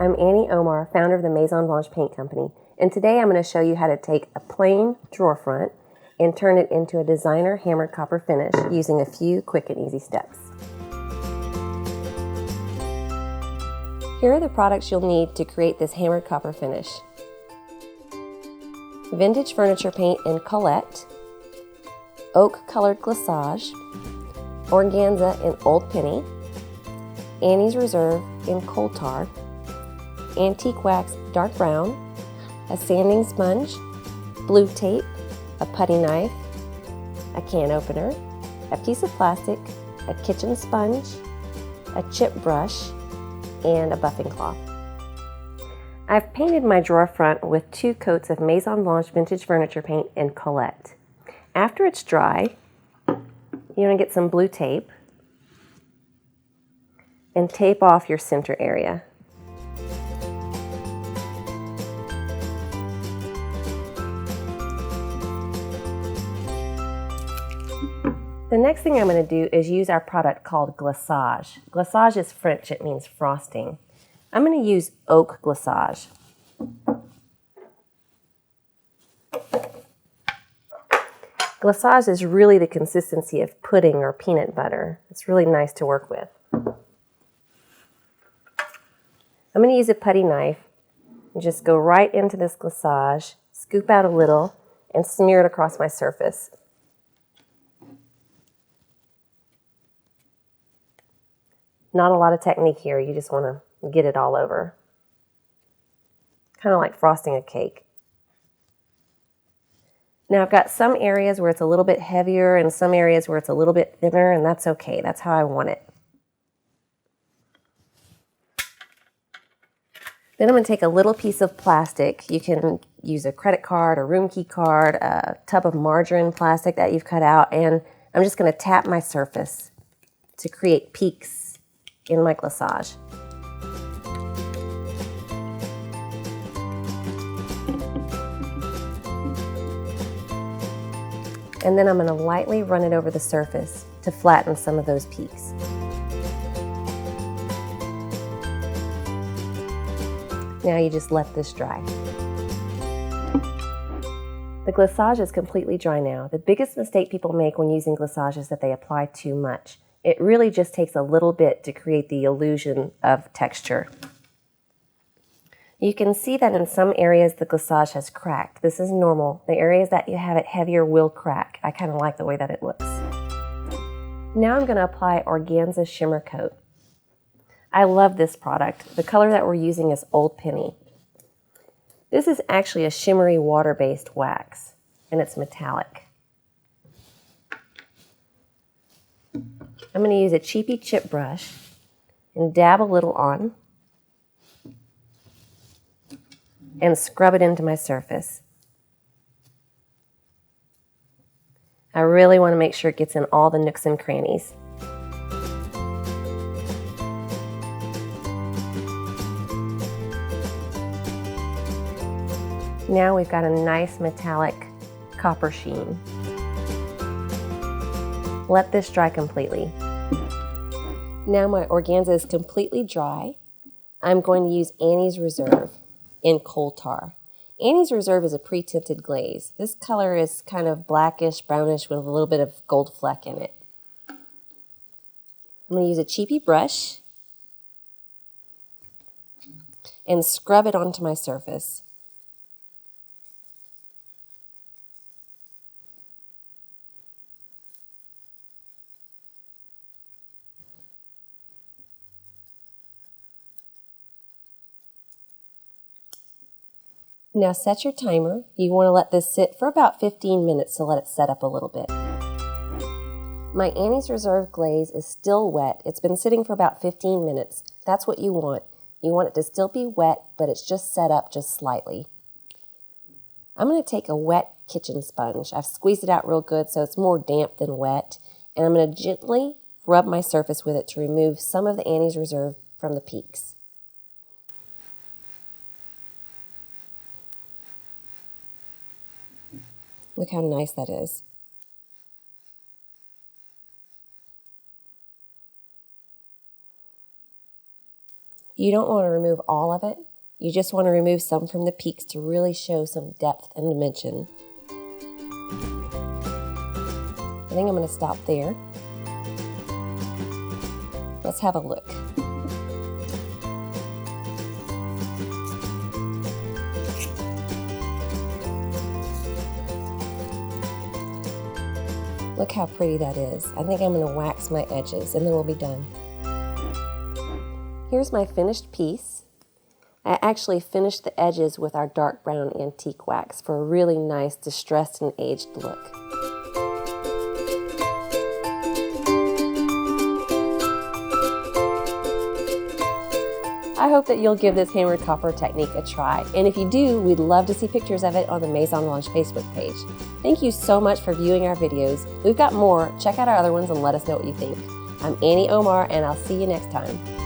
I'm Annie Omar, founder of the Maison Blanche Paint Company, and today I'm going to show you how to take a plain drawer front and turn it into a designer hammered copper finish using a few quick and easy steps. Here are the products you'll need to create this hammered copper finish. Vintage furniture paint in Colette, oak colored glaçage, organza in Old Penny, Annie's Reserve in Coal Tar, antique wax dark brown, a sanding sponge, blue tape, a putty knife, a can opener, a piece of plastic, a kitchen sponge, a chip brush, and a buffing cloth. I've painted my drawer front with 2 coats of Maison Blanche vintage furniture paint in Colette. After it's dry, you're going to get some blue tape and tape off your center area. The next thing I'm going to do is use our product called glaçage. Glaçage is French, it means frosting. I'm going to use oak glaçage. Glaçage is really the consistency of pudding or peanut butter. It's really nice to work with. I'm going to use a putty knife and just go right into this glaçage, scoop out a little, and smear it across my surface. Not a lot of technique here, you just want to get it all over. Kind of like frosting a cake. Now I've got some areas where it's a little bit heavier and some areas where it's a little bit thinner, and that's okay, that's how I want it. Then I'm going to take a little piece of plastic. You can use a credit card, a room key card, a tub of margarine plastic that you've cut out, and I'm just going to tap my surface to create peaks in my glaçage. And then I'm going to lightly run it over the surface to flatten some of those peaks. Now you just let this dry. The glaçage is completely dry now. The biggest mistake people make when using glaçage is that they apply too much. It really just takes a little bit to create the illusion of texture. You can see that in some areas the glaçage has cracked. This is normal. The areas that you have it heavier will crack. I kind of like the way that it looks. Now I'm going to apply Organza Shimmer Coat. I love this product. The color that we're using is Old Penny. This is actually a shimmery water-based wax, and it's metallic. I'm going to use a cheapy chip brush and dab a little on and scrub it into my surface. I really want to make sure it gets in all the nooks and crannies. Now we've got a nice metallic copper sheen. Let this dry completely. Now my organza is completely dry. I'm going to use Annie's Reserve in Coal Tar. Annie's Reserve is a pre-tinted glaze. This color is kind of blackish, brownish with a little bit of gold fleck in it. I'm going to use a cheapy brush and scrub it onto my surface. Now set your timer. You want to let this sit for about 15 minutes to let it set up a little bit. My Annie's Reserve glaze is still wet. It's been sitting for about 15 minutes. That's what you want. You want it to still be wet, but it's just set up just slightly. I'm going to take a wet kitchen sponge. I've squeezed it out real good so it's more damp than wet. And I'm going to gently rub my surface with it to remove some of the Annie's Reserve from the peaks. Look how nice that is. You don't want to remove all of it. You just want to remove some from the peaks to really show some depth and dimension. I think I'm going to stop there. Let's have a look. Look how pretty that is. I think I'm going to wax my edges and then we'll be done. Here's my finished piece. I actually finished the edges with our dark brown antique wax for a really nice distressed and aged look. I hope that you'll give this hammered copper technique a try, and if you do, we'd love to see pictures of it on the Maison Blanche Facebook page. Thank you so much for viewing our videos. We've got more. Check out our other ones and let us know what you think. I'm Omar, and I'll see you next time.